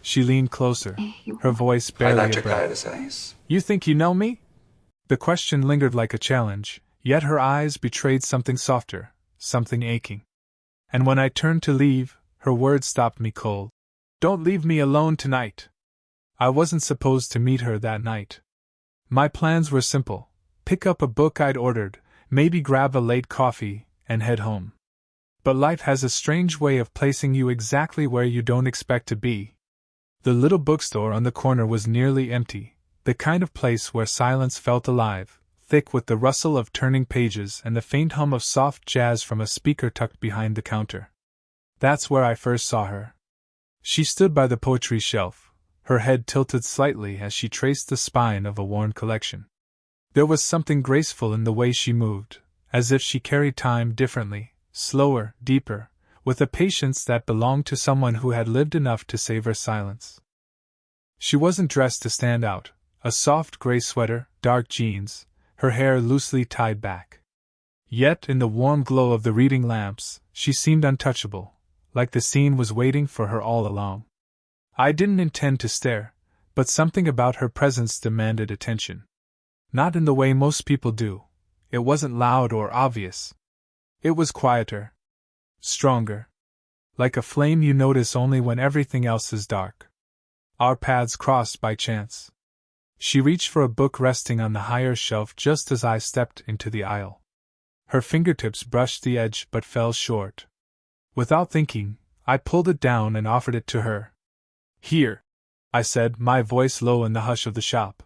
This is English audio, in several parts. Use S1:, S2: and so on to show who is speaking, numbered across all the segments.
S1: She leaned closer, her voice barely a breath. You think you know me? The question lingered like a challenge, yet her eyes betrayed something softer, something aching. And when I turned to leave, her words stopped me cold. Don't leave me alone tonight. I wasn't supposed to meet her that night. My plans were simple: pick up a book I'd ordered, maybe grab a late coffee, and head home. But life has a strange way of placing you exactly where you don't expect to be. The little bookstore on the corner was nearly empty, the kind of place where silence felt alive, thick with the rustle of turning pages and the faint hum of soft jazz from a speaker tucked behind the counter. That's where I first saw her. She stood by the poetry shelf, her head tilted slightly as she traced the spine of a worn collection. There was something graceful in the way she moved, as if she carried time differently, slower, deeper, with a patience that belonged to someone who had lived enough to savor silence. She wasn't dressed to stand out, a soft gray sweater, dark jeans, her hair loosely tied back. Yet in the warm glow of the reading lamps, she seemed untouchable, like the scene was waiting for her all along. I didn't intend to stare, but something about her presence demanded attention. Not in the way most people do. It wasn't loud or obvious. It was quieter. Stronger. Like a flame you notice only when everything else is dark. Our paths crossed by chance. She reached for a book resting on the higher shelf just as I stepped into the aisle. Her fingertips brushed the edge but fell short. Without thinking, I pulled it down and offered it to her. Here, I said, my voice low in the hush of the shop.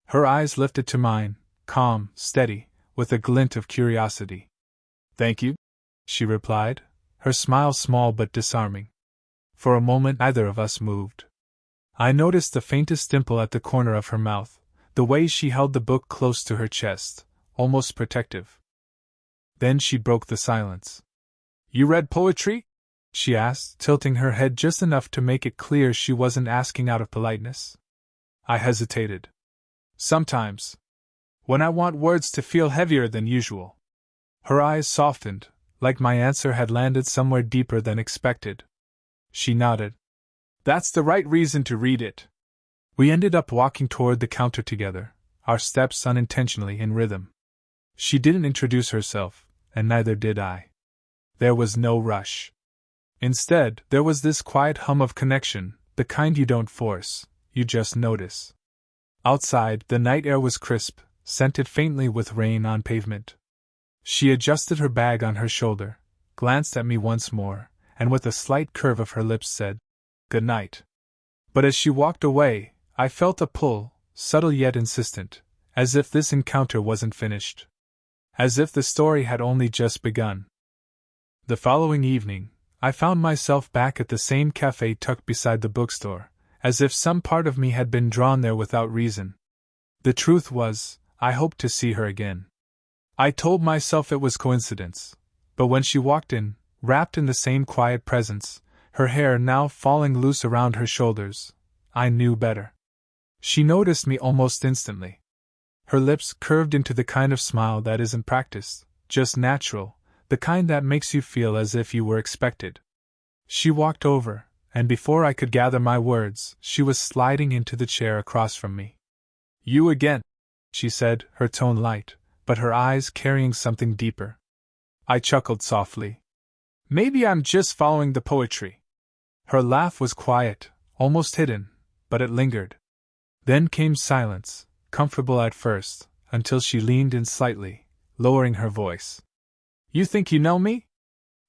S1: Her eyes lifted to mine, calm, steady, with a glint of curiosity. Thank you, she replied, her smile small but disarming. For a moment neither of us moved. I noticed the faintest dimple at the corner of her mouth, the way she held the book close to her chest, almost protective. Then she broke the silence. You read poetry? She asked, tilting her head just enough to make it clear she wasn't asking out of politeness. I hesitated. Sometimes. When I want words to feel heavier than usual. Her eyes softened, like my answer had landed somewhere deeper than expected. She nodded. That's the right reason to read it. We ended up walking toward the counter together, our steps unintentionally in rhythm. She didn't introduce herself, and neither did I. There was no rush. Instead, there was this quiet hum of connection, the kind you don't force, you just notice. Outside, the night air was crisp, scented faintly with rain on pavement. She adjusted her bag on her shoulder, glanced at me once more, and with a slight curve of her lips said, "Good night." But as she walked away, I felt a pull, subtle yet insistent, as if this encounter wasn't finished. As if the story had only just begun. The following evening, I found myself back at the same cafe tucked beside the bookstore, as if some part of me had been drawn there without reason. The truth was, I hoped to see her again. I told myself it was coincidence, but when she walked in, wrapped in the same quiet presence, her hair now falling loose around her shoulders, I knew better. She noticed me almost instantly. Her lips curved into the kind of smile that isn't practiced, just natural, the kind that makes you feel as if you were expected. She walked over, and before I could gather my words, she was sliding into the chair across from me. "You again," she said, her tone light, but her eyes carrying something deeper. I chuckled softly. "Maybe I'm just following the poetry." Her laugh was quiet, almost hidden, but it lingered. Then came silence, comfortable at first, until she leaned in slightly, lowering her voice. "You think you know me?"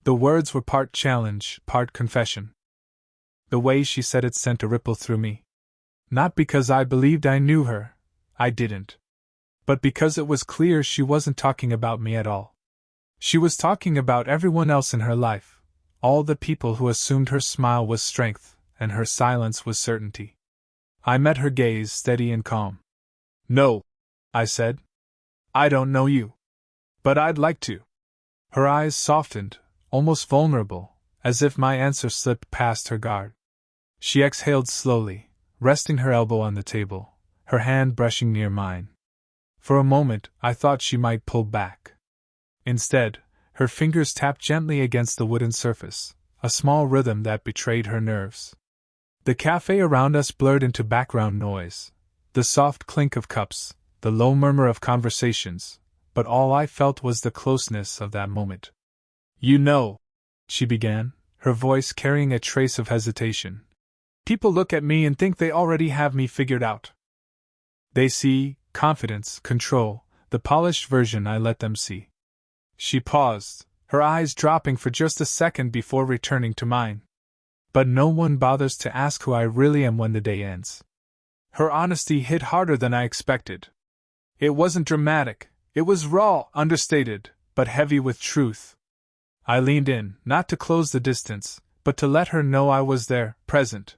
S1: The words were part challenge, part confession. The way she said it sent a ripple through me. Not because I believed I knew her, I didn't. But because it was clear she wasn't talking about me at all. She was talking about everyone else in her life, all the people who assumed her smile was strength, and her silence was certainty. I met her gaze steady and calm. "No," I said. "I don't know you. But I'd like to." Her eyes softened, almost vulnerable, as if my answer slipped past her guard. She exhaled slowly, resting her elbow on the table, her hand brushing near mine. For a moment, I thought she might pull back. Instead, her fingers tapped gently against the wooden surface, a small rhythm that betrayed her nerves. The cafe around us blurred into background noise, the soft clink of cups, the low murmur of conversations, but all I felt was the closeness of that moment. "You know," she began, her voice carrying a trace of hesitation, "people look at me and think they already have me figured out. They see confidence, control, the polished version I let them see." She paused, her eyes dropping for just a second before returning to mine. "But no one bothers to ask who I really am when the day ends." Her honesty hit harder than I expected. It wasn't dramatic, it was raw, understated, but heavy with truth. I leaned in, not to close the distance, but to let her know I was there, present.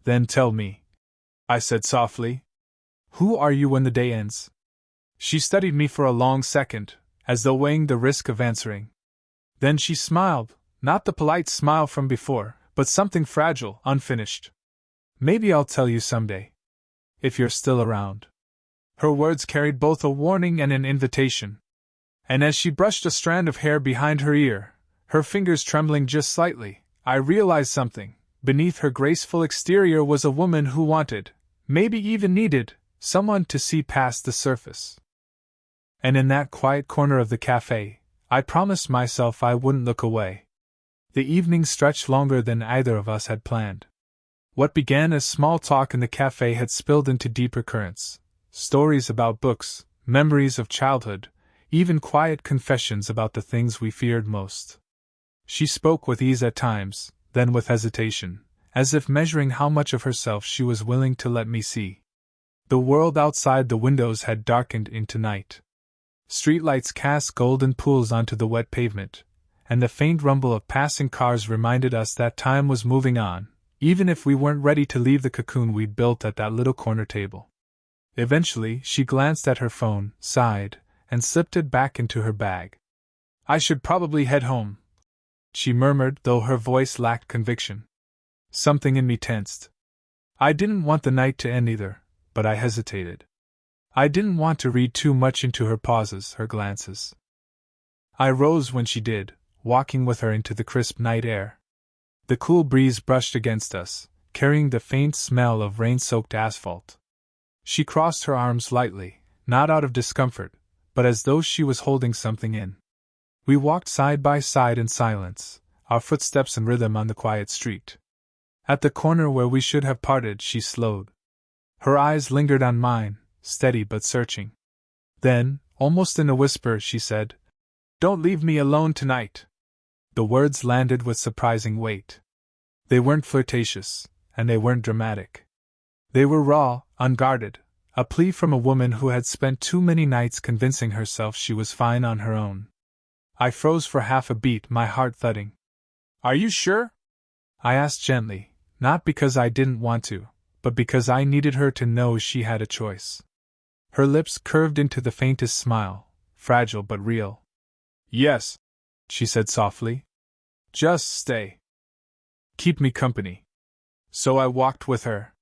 S1: "Then tell me," I said softly. "Who are you when the day ends?" She studied me for a long second, as though weighing the risk of answering. Then she smiled, not the polite smile from before, but something fragile, unfinished. "Maybe I'll tell you someday. If you're still around." Her words carried both a warning and an invitation. And as she brushed a strand of hair behind her ear, her fingers trembling just slightly, I realized something. Beneath her graceful exterior was a woman who wanted, maybe even needed, someone to see past the surface. And in that quiet corner of the cafe, I promised myself I wouldn't look away. The evening stretched longer than either of us had planned. What began as small talk in the cafe had spilled into deeper currents. Stories about books, memories of childhood, even quiet confessions about the things we feared most. She spoke with ease at times, then with hesitation, as if measuring how much of herself she was willing to let me see. The world outside the windows had darkened into night. Streetlights cast golden pools onto the wet pavement, and the faint rumble of passing cars reminded us that time was moving on, even if we weren't ready to leave the cocoon we'd built at that little corner table. Eventually, she glanced at her phone, sighed, and slipped it back into her bag. "I should probably head home," she murmured, though her voice lacked conviction. Something in me tensed. I didn't want the night to end either, but I hesitated. I didn't want to read too much into her pauses, her glances. I rose when she did, walking with her into the crisp night air. The cool breeze brushed against us, carrying the faint smell of rain-soaked asphalt. She crossed her arms lightly, not out of discomfort, but as though she was holding something in. We walked side by side in silence, our footsteps in rhythm on the quiet street. At the corner where we should have parted, she slowed. Her eyes lingered on mine, steady but searching. Then, almost in a whisper, she said, "Don't leave me alone tonight." The words landed with surprising weight. They weren't flirtatious, and they weren't dramatic. They were raw, unguarded, a plea from a woman who had spent too many nights convincing herself she was fine on her own. I froze for half a beat, my heart thudding. "Are you sure?" I asked gently, not because I didn't want to, but because I needed her to know she had a choice. Her lips curved into the faintest smile, fragile but real. "Yes," she said softly. "Just stay. Keep me company." So I walked with her.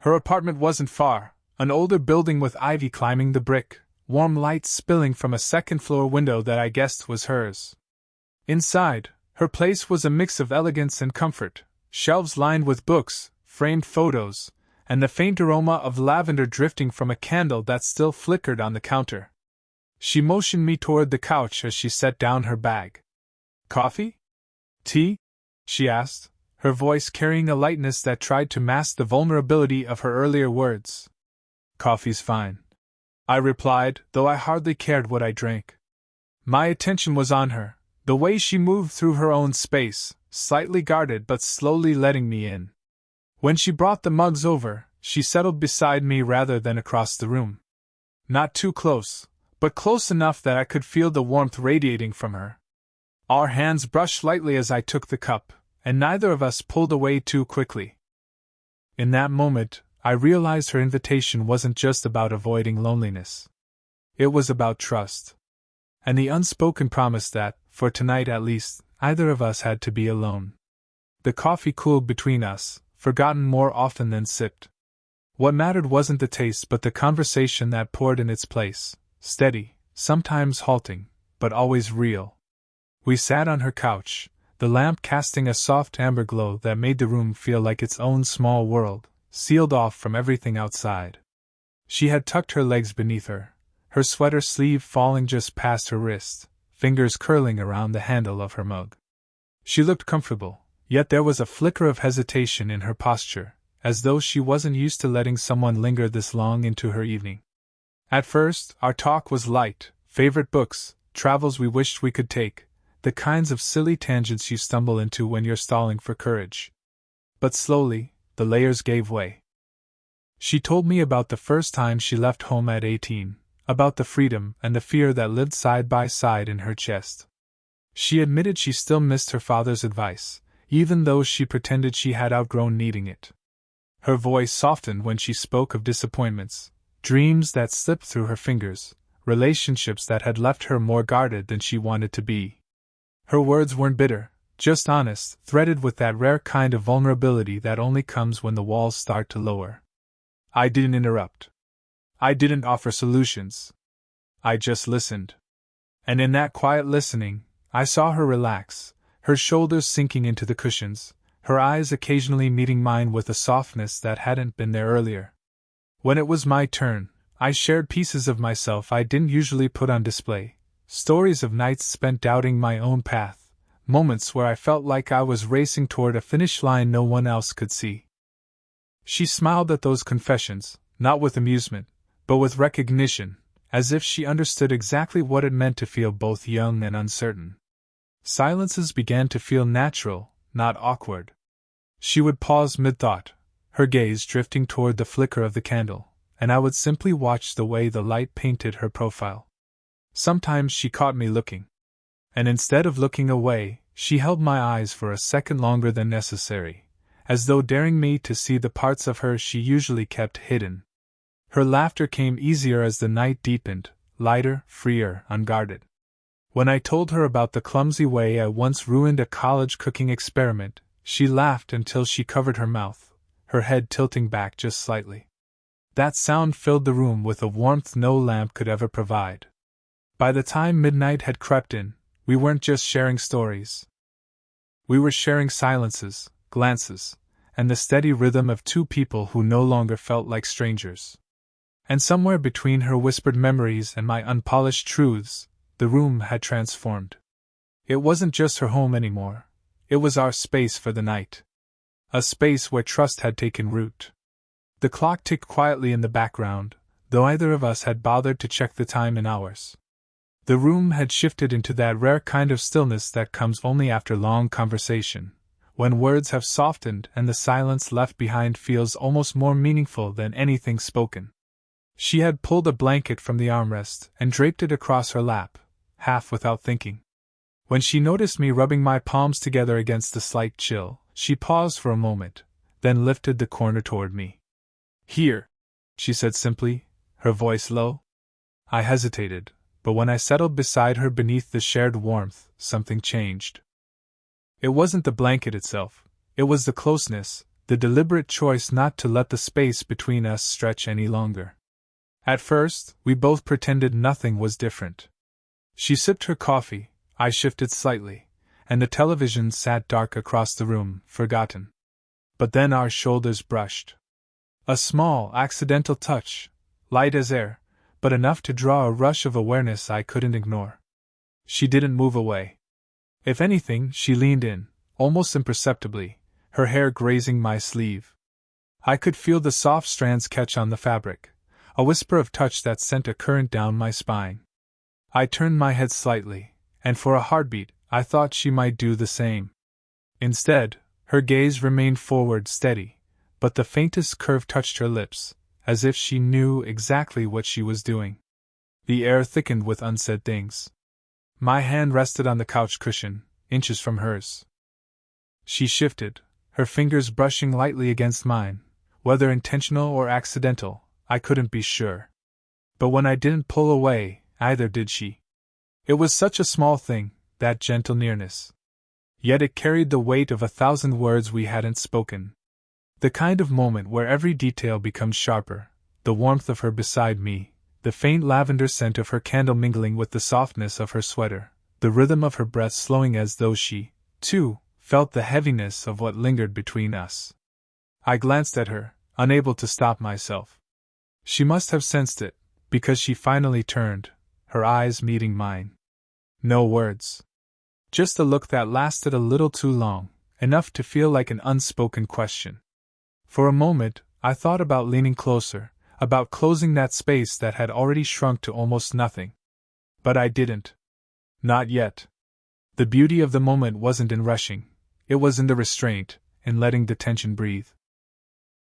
S1: Her apartment wasn't far, an older building with ivy climbing the brick, warm light spilling from a second-floor window that I guessed was hers. Inside, her place was a mix of elegance and comfort, shelves lined with books, framed photos, and the faint aroma of lavender drifting from a candle that still flickered on the counter. She motioned me toward the couch as she set down her bag. "Coffee? Tea?" she asked, her voice carrying a lightness that tried to mask the vulnerability of her earlier words. "Coffee's fine," I replied, though I hardly cared what I drank. My attention was on her, the way she moved through her own space, slightly guarded but slowly letting me in. When she brought the mugs over, she settled beside me rather than across the room. Not too close, but close enough that I could feel the warmth radiating from her. Our hands brushed lightly as I took the cup, and neither of us pulled away too quickly. In that moment, I realized her invitation wasn't just about avoiding loneliness. It was about trust. And the unspoken promise that, for tonight at least, either of us had to be alone. The coffee cooled between us, forgotten more often than sipped. What mattered wasn't the taste but the conversation that poured in its place, steady, sometimes halting, but always real. We sat on her couch, the lamp casting a soft amber glow that made the room feel like its own small world, sealed off from everything outside. She had tucked her legs beneath her sweater sleeve falling just past her wrist, fingers curling around the handle of her mug. She looked comfortable, yet there was a flicker of hesitation in her posture, as though she wasn't used to letting someone linger this long into her evening. At first, our talk was light, favorite books, travels we wished we could take, the kinds of silly tangents you stumble into when you're stalling for courage. But slowly, the layers gave way. She told me about the first time she left home at 18, about the freedom and the fear that lived side by side in her chest. She admitted she still missed her father's advice, even though she pretended she had outgrown needing it. Her voice softened when she spoke of disappointments, dreams that slipped through her fingers, relationships that had left her more guarded than she wanted to be. Her words weren't bitter, just honest, threaded with that rare kind of vulnerability that only comes when the walls start to lower. I didn't interrupt. I didn't offer solutions. I just listened. And in that quiet listening, I saw her relax, her shoulders sinking into the cushions, her eyes occasionally meeting mine with a softness that hadn't been there earlier. When it was my turn, I shared pieces of myself I didn't usually put on display, stories of nights spent doubting my own path, moments where I felt like I was racing toward a finish line no one else could see. She smiled at those confessions, not with amusement, but with recognition, as if she understood exactly what it meant to feel both young and uncertain. Silences began to feel natural, not awkward. She would pause mid-thought, her gaze drifting toward the flicker of the candle, and I would simply watch the way the light painted her profile. Sometimes she caught me looking. And instead of looking away, she held my eyes for a second longer than necessary, as though daring me to see the parts of her she usually kept hidden. Her laughter came easier as the night deepened, lighter, freer, unguarded. When I told her about the clumsy way I once ruined a college cooking experiment, she laughed until she covered her mouth, her head tilting back just slightly. That sound filled the room with a warmth no lamp could ever provide. By the time midnight had crept in, we weren't just sharing stories. We were sharing silences, glances, and the steady rhythm of two people who no longer felt like strangers. And somewhere between her whispered memories and my unpolished truths, the room had transformed. It wasn't just her home anymore. It was our space for the night. A space where trust had taken root. The clock ticked quietly in the background, though neither of us had bothered to check the time in hours. The room had shifted into that rare kind of stillness that comes only after long conversation, when words have softened and the silence left behind feels almost more meaningful than anything spoken. She had pulled a blanket from the armrest and draped it across her lap, half without thinking. When she noticed me rubbing my palms together against the slight chill, she paused for a moment, then lifted the corner toward me. "Here," she said simply, her voice low. I hesitated, but when I settled beside her beneath the shared warmth, something changed. It wasn't the blanket itself, it was the closeness, the deliberate choice not to let the space between us stretch any longer. At first, we both pretended nothing was different. She sipped her coffee, I shifted slightly, and the television sat dark across the room, forgotten. But then our shoulders brushed. A small, accidental touch, light as air, but enough to draw a rush of awareness I couldn't ignore. She didn't move away. If anything, she leaned in, almost imperceptibly, her hair grazing my sleeve. I could feel the soft strands catch on the fabric, a whisper of touch that sent a current down my spine. I turned my head slightly, and for a heartbeat, I thought she might do the same. Instead, her gaze remained forward steady, but the faintest curve touched her lips, as if she knew exactly what she was doing. The air thickened with unsaid things. My hand rested on the couch cushion, inches from hers. She shifted, her fingers brushing lightly against mine, whether intentional or accidental, I couldn't be sure. But when I didn't pull away, either did she. It was such a small thing, that gentle nearness. Yet it carried the weight of 1,000 words we hadn't spoken. The kind of moment where every detail becomes sharper, the warmth of her beside me, the faint lavender scent of her candle mingling with the softness of her sweater, the rhythm of her breath slowing as though she, too, felt the heaviness of what lingered between us. I glanced at her, unable to stop myself. She must have sensed it, because she finally turned, her eyes meeting mine. No words. Just a look that lasted a little too long, enough to feel like an unspoken question. For a moment, I thought about leaning closer, about closing that space that had already shrunk to almost nothing. But I didn't. Not yet. The beauty of the moment wasn't in rushing, it was in the restraint, in letting the tension breathe.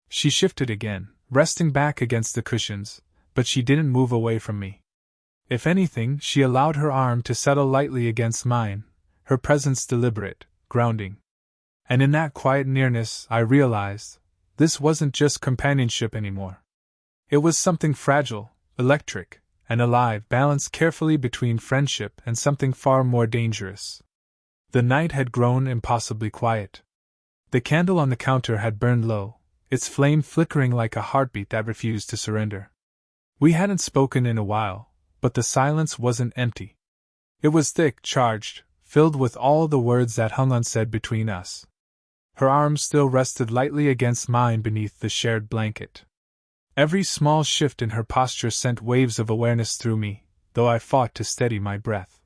S1: She shifted again, resting back against the cushions, but she didn't move away from me. If anything, she allowed her arm to settle lightly against mine, her presence deliberate, grounding. And in that quiet nearness, I realized, this wasn't just companionship anymore. It was something fragile, electric, and alive, balanced carefully between friendship and something far more dangerous. The night had grown impossibly quiet. The candle on the counter had burned low, its flame flickering like a heartbeat that refused to surrender. We hadn't spoken in a while, but the silence wasn't empty. It was thick, charged, filled with all the words that hung unsaid between us. Her arm still rested lightly against mine beneath the shared blanket. Every small shift in her posture sent waves of awareness through me, though I fought to steady my breath.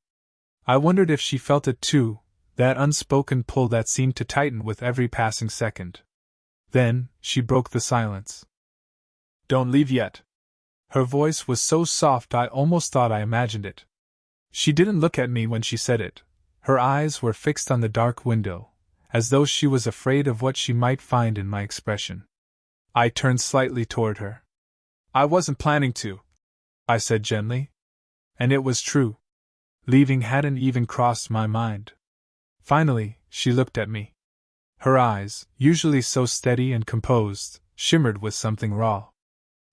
S1: I wondered if she felt it too, that unspoken pull that seemed to tighten with every passing second. Then, she broke the silence. "Don't leave yet." Her voice was so soft I almost thought I imagined it. She didn't look at me when she said it. Her eyes were fixed on the dark window, as though she was afraid of what she might find in my expression. I turned slightly toward her. "I wasn't planning to," I said gently. And it was true. Leaving hadn't even crossed my mind. Finally, she looked at me. Her eyes, usually so steady and composed, shimmered with something raw.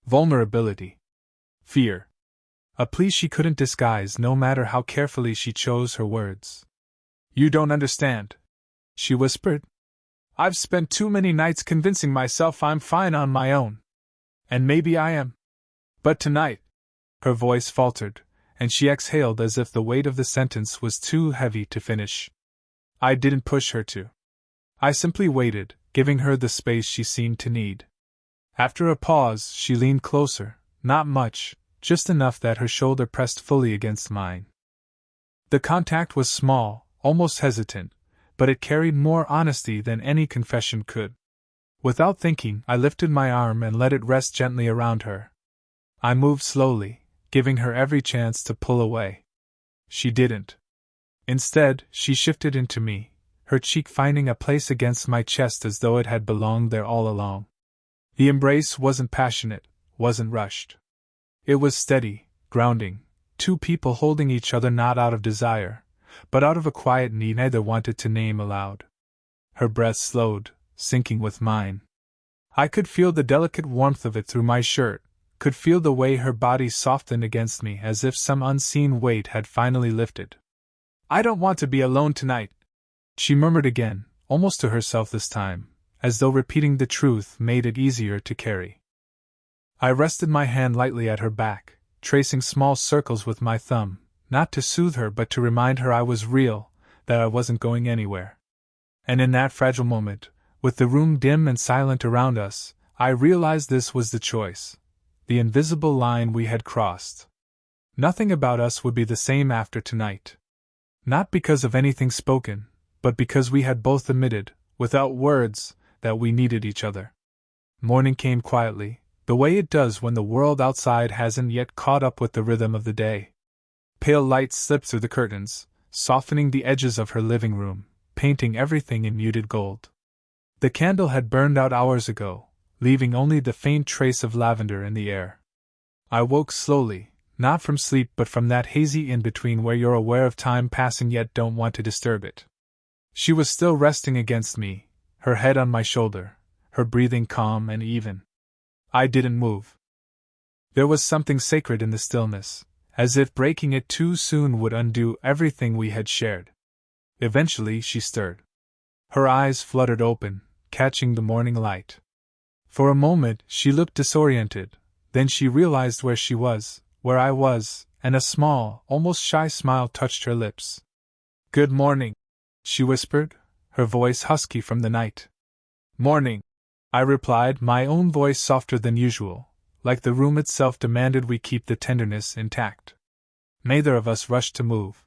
S1: Vulnerability. Fear. A plea she couldn't disguise no matter how carefully she chose her words. "You don't understand," she whispered. "I've spent too many nights convincing myself I'm fine on my own. And maybe I am. But tonight—" Her voice faltered, and she exhaled as if the weight of the sentence was too heavy to finish. I didn't push her to. I simply waited, giving her the space she seemed to need. After a pause, she leaned closer, not much, just enough that her shoulder pressed fully against mine. The contact was small, almost hesitant, but it carried more honesty than any confession could. Without thinking, I lifted my arm and let it rest gently around her. I moved slowly, giving her every chance to pull away. She didn't. Instead, she shifted into me, her cheek finding a place against my chest as though it had belonged there all along. The embrace wasn't passionate, wasn't rushed. It was steady, grounding, two people holding each other not out of desire, but out of a quiet need neither wanted to name aloud. Her breath slowed, sinking with mine. I could feel the delicate warmth of it through my shirt, could feel the way her body softened against me as if some unseen weight had finally lifted. "I don't want to be alone tonight," she murmured again, almost to herself this time, as though repeating the truth made it easier to carry. I rested my hand lightly at her back, tracing small circles with my thumb, not to soothe her but to remind her I was real, that I wasn't going anywhere. And in that fragile moment, with the room dim and silent around us, I realized this was the choice, the invisible line we had crossed. Nothing about us would be the same after tonight. Not because of anything spoken, but because we had both admitted, without words, that we needed each other. Morning came quietly, the way it does when the world outside hasn't yet caught up with the rhythm of the day. Pale light slipped through the curtains, softening the edges of her living room, painting everything in muted gold. The candle had burned out hours ago, leaving only the faint trace of lavender in the air. I woke slowly, not from sleep but from that hazy in-between where you're aware of time passing yet don't want to disturb it. She was still resting against me, her head on my shoulder, her breathing calm and even. I didn't move. There was something sacred in the stillness, as if breaking it too soon would undo everything we had shared. Eventually she stirred. Her eyes fluttered open, catching the morning light. For a moment she looked disoriented, then she realized where she was, where I was, and a small, almost shy smile touched her lips. "Good morning," she whispered, her voice husky from the night. Morning, I replied, my own voice softer than usual, like the room itself demanded we keep the tenderness intact. Neither of us rushed to move.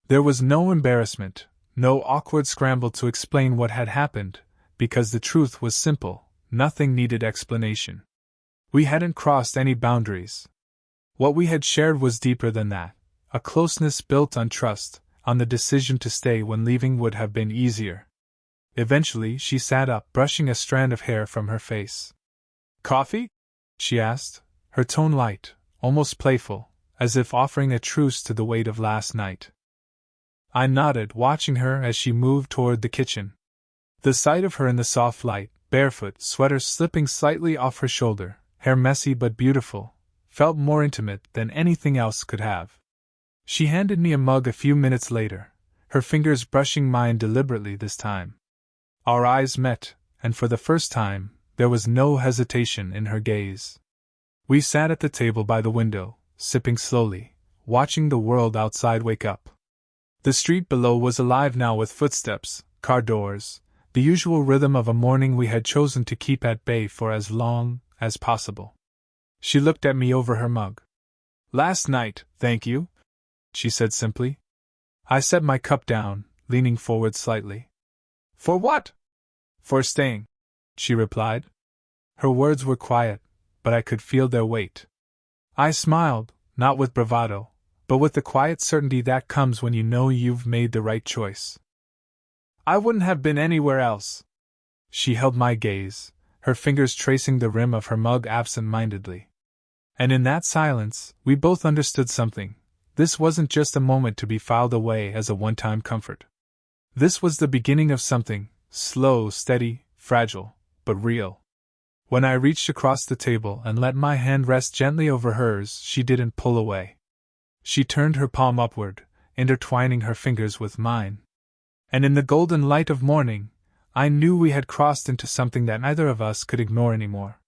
S1: There was no embarrassment, no awkward scramble to explain what had happened, because the truth was simple, nothing needed explanation. We hadn't crossed any boundaries. What we had shared was deeper than that, a closeness built on trust, on the decision to stay when leaving would have been easier. Eventually she sat up, brushing a strand of hair from her face. Coffee? She asked, her tone light, almost playful, as if offering a truce to the weight of last night. I nodded, watching her as she moved toward the kitchen. The sight of her in the soft light, barefoot, sweater slipping slightly off her shoulder, hair messy but beautiful, felt more intimate than anything else could have. She handed me a mug a few minutes later, her fingers brushing mine deliberately this time. Our eyes met, and for the first time, there was no hesitation in her gaze. We sat at the table by the window, sipping slowly, watching the world outside wake up. The street below was alive now with footsteps, car doors, the usual rhythm of a morning we had chosen to keep at bay for as long as possible. She looked at me over her mug. Last night, thank you, she said simply. I set my cup down, leaning forward slightly. For what? For staying, she replied. Her words were quiet, but I could feel their weight. I smiled, not with bravado, but with the quiet certainty that comes when you know you've made the right choice. I wouldn't have been anywhere else. She held my gaze, her fingers tracing the rim of her mug absent-mindedly. And in that silence, we both understood something. This wasn't just a moment to be filed away as a one-time comfort. This was the beginning of something, slow, steady, fragile, but real. When I reached across the table and let my hand rest gently over hers, she didn't pull away. She turned her palm upward, intertwining her fingers with mine. And in the golden light of morning, I knew we had crossed into something that neither of us could ignore anymore.